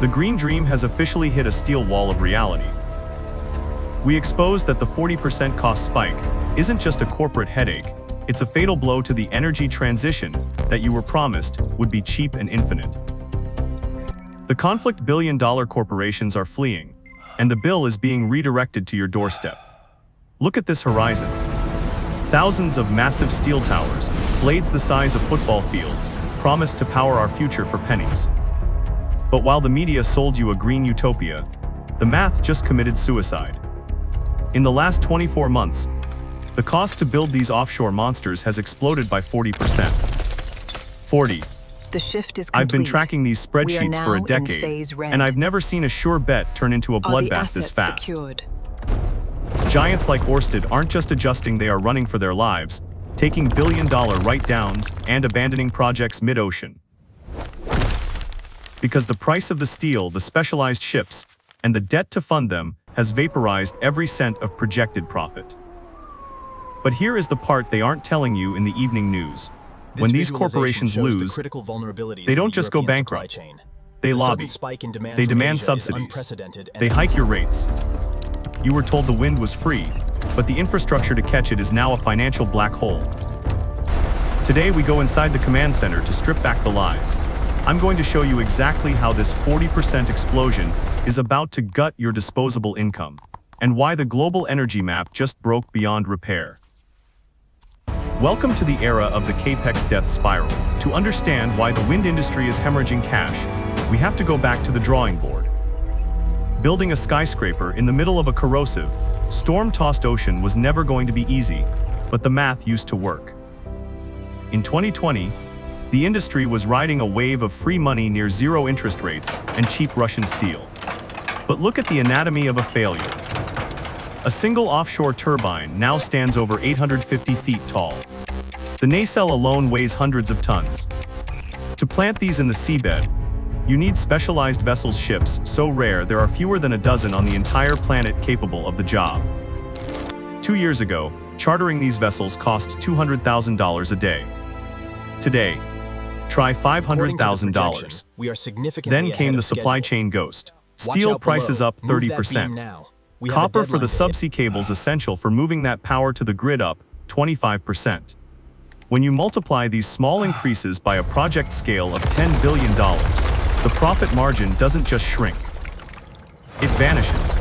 The green dream has officially hit a steel wall of reality. We exposed that the 40% cost spike isn't just a corporate headache, it's a fatal blow to the energy transition that you were promised would be cheap and infinite. The conflict billion-dollar corporations are fleeing, and the bill is being redirected to your doorstep. Look at this horizon. Thousands of massive steel towers, blades the size of football fields, promise to power our future for pennies. But while the media sold you a green utopia, the math just committed suicide. In the last 24 months, the cost to build these offshore monsters has exploded by 40%. 40. The shift is complete. I've been tracking these spreadsheets for a decade, and I've never seen a sure bet turn into a bloodbath this fast. Secured? Giants like Ørsted aren't just adjusting, they are running for their lives, taking billion-dollar write-downs and abandoning projects mid-ocean. Because the price of the steel, the specialized ships, and the debt to fund them has vaporized every cent of projected profit. But here is the part they aren't telling you in the evening news. When these corporations lose, they don't just go bankrupt. They lobby. They demand subsidies. They hike your rates. You were told the wind was free, but the infrastructure to catch it is now a financial black hole. Today we go inside the command center to strip back the lies. I'm going to show you exactly how this 40% explosion is about to gut your disposable income, and why the global energy map just broke beyond repair. Welcome to the era of the CAPEX death spiral. To understand why the wind industry is hemorrhaging cash, we have to go back to the drawing board. Building a skyscraper in the middle of a corrosive, storm-tossed ocean was never going to be easy, but the math used to work. In 2020, the industry was riding a wave of free money near zero interest rates and cheap Russian steel. But look at the anatomy of a failure. A single offshore turbine now stands over 850 feet tall. The nacelle alone weighs hundreds of tons. To plant these in the seabed, you need specialized vessels, ships so rare there are fewer than a dozen on the entire planet capable of the job. 2 years ago, chartering these vessels cost $200,000 a day. Today, try $500,000. Then came the supply chain ghost. Steel prices up 30%. Copper for the subsea cables essential for moving that power to the grid up 25%. When you multiply these small increases by a project scale of $10 billion, the profit margin doesn't just shrink. It vanishes.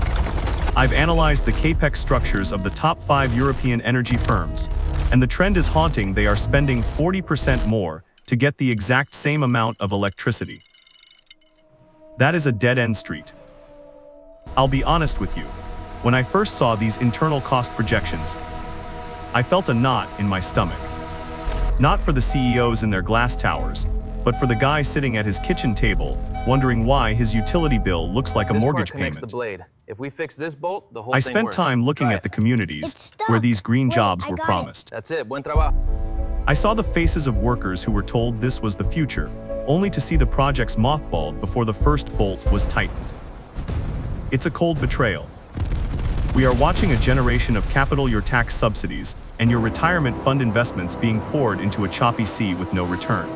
I've analyzed the CAPEX structures of the top 5 European energy firms, and the trend is haunting. They are spending 40% more to get the exact same amount of electricity. That is a dead-end street. I'll be honest with you. When I first saw these internal cost projections, I felt a knot in my stomach. Not for the CEOs in their glass towers, but for the guy sitting at his kitchen table, wondering why his utility bill looks like a mortgage payment. The blade. If we fix this bolt, the whole I thing spent works. time looking at the communities where these green jobs were promised. That's it. Buen trabajo. I saw the faces of workers who were told this was the future, only to see the projects mothballed before the first bolt was tightened. It's a cold betrayal. We are watching a generation of capital, your tax subsidies, and your retirement fund investments being poured into a choppy sea with no return.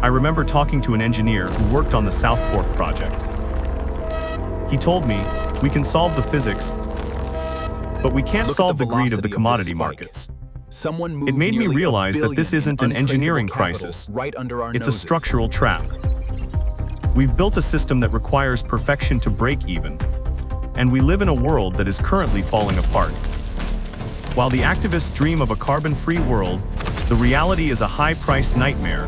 I remember talking to an engineer who worked on the South Fork project. He told me, we can solve the physics, but we can't solve the greed of the commodity markets. It made me realize that this isn't an engineering crisis, it's a structural trap. We've built a system that requires perfection to break even, and we live in a world that is currently falling apart. While the activists dream of a carbon-free world, the reality is a high-priced nightmare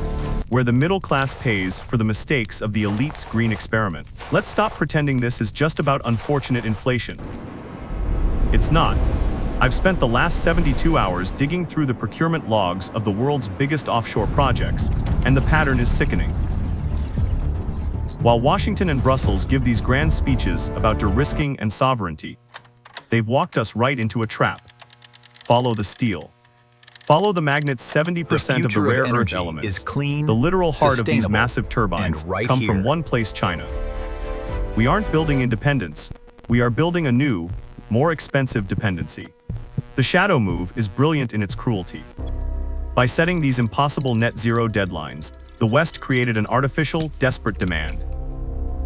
where the middle class pays for the mistakes of the elite's green experiment. Let's stop pretending this is just about unfortunate inflation. It's not. I've spent the last 72 hours digging through the procurement logs of the world's biggest offshore projects, and the pattern is sickening. While Washington and Brussels give these grand speeches about de-risking and sovereignty, they've walked us right into a trap. Follow the steel. Follow the magnets. 70% of the rare earth elements, is clean, the literal heart of these massive turbines, come from one place, China. We aren't building independence. We are building a new, more expensive dependency. The shadow move is brilliant in its cruelty. By setting these impossible net zero deadlines, the West created an artificial, desperate demand.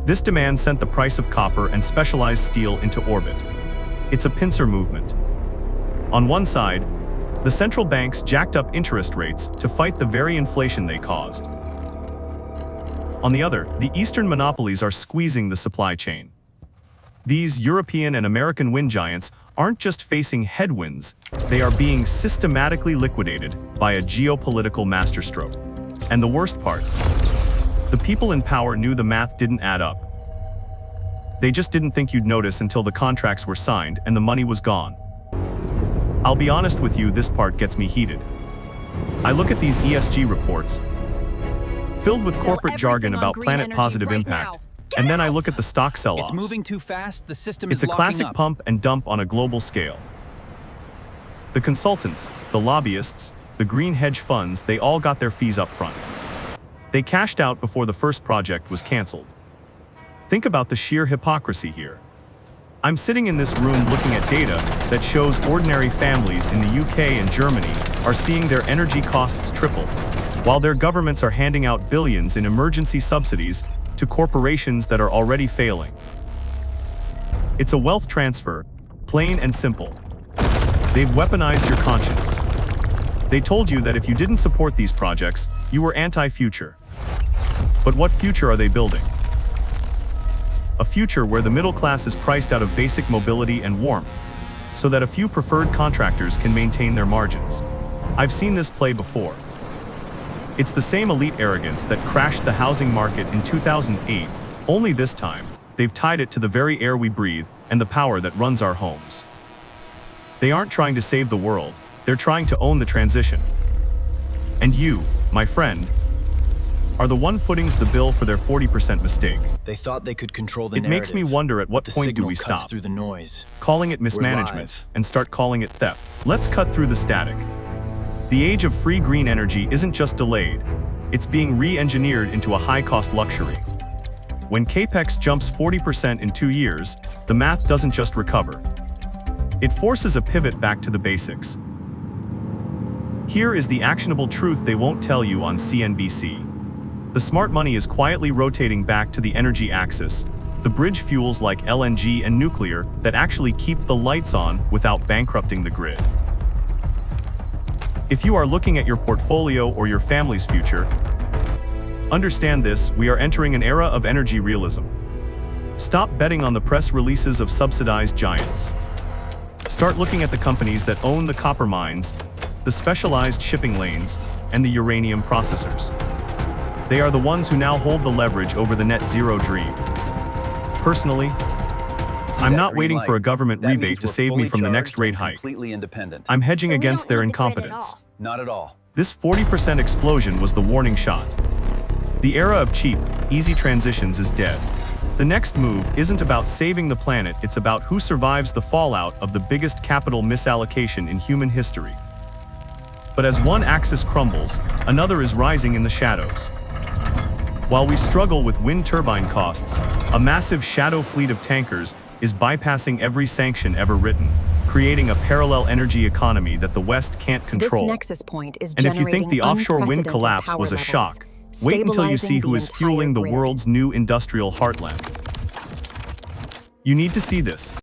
This demand sent the price of copper and specialized steel into orbit. It's a pincer movement. On one side, the central banks jacked up interest rates to fight the very inflation they caused. On the other, the Eastern monopolies are squeezing the supply chain. These European and American wind giants aren't just facing headwinds, they are being systematically liquidated by a geopolitical masterstroke. And the worst part, the people in power knew the math didn't add up. They just didn't think you'd notice until the contracts were signed and the money was gone. I'll be honest with you, this part gets me heated. I look at these ESG reports, filled with corporate jargon about planet-positive impact, and then I look at the stock sell-offs. It's moving too fast, the system It's is a classic locking up. pump and dump on a global scale. The consultants, the lobbyists, the green hedge funds, they all got their fees up front. They cashed out before the first project was canceled. Think about the sheer hypocrisy here. I'm sitting in this room looking at data that shows ordinary families in the UK and Germany are seeing their energy costs triple, while their governments are handing out billions in emergency subsidies to corporations that are already failing. It's a wealth transfer, plain and simple. They've weaponized your conscience. They told you that if you didn't support these projects, you were anti-future. But what future are they building? A future where the middle class is priced out of basic mobility and warmth, so that a few preferred contractors can maintain their margins. I've seen this play before. It's the same elite arrogance that crashed the housing market in 2008, only this time, they've tied it to the very air we breathe and the power that runs our homes. They aren't trying to save the world, they're trying to own the transition. And you, my friend, are the one footings the bill for their 40% mistake. They thought they could control the It makes me wonder at what the point do signal we cuts stop through the noise. calling it mismanagement live. and start calling it theft. Let's cut through the static. The age of free green energy isn't just delayed, it's being re-engineered into a high-cost luxury. When CAPEX jumps 40% in 2 years, the math doesn't just recover. It forces a pivot back to the basics. Here is the actionable truth they won't tell you on CNBC. The smart money is quietly rotating back to the energy axis, the bridge fuels like LNG and nuclear that actually keep the lights on without bankrupting the grid. If you are looking at your portfolio or your family's future, understand this: we are entering an era of energy realism. Stop betting on the press releases of subsidized giants. Start looking at the companies that own the copper mines, the specialized shipping lanes, and the uranium processors. They are the ones who now hold the leverage over the net zero dream. Personally, I'm not waiting for a government rebate to save me from the next rate hike. Completely independent. I'm hedging So we against don't their need the grid at incompetence. all. Not at all. This 40% explosion was the warning shot. The era of cheap, easy transitions is dead. The next move isn't about saving the planet, it's about who survives the fallout of the biggest capital misallocation in human history. But as one axis crumbles, another is rising in the shadows. While we struggle with wind turbine costs, a massive shadow fleet of tankers is bypassing every sanction ever written, creating a parallel energy economy that the West can't control. This nexus point is And if you generating think the offshore wind unprecedented collapse power was a levels, shock, wait until you see stabilizing who is fueling the entire grid. world's new industrial heartland. You need to see this.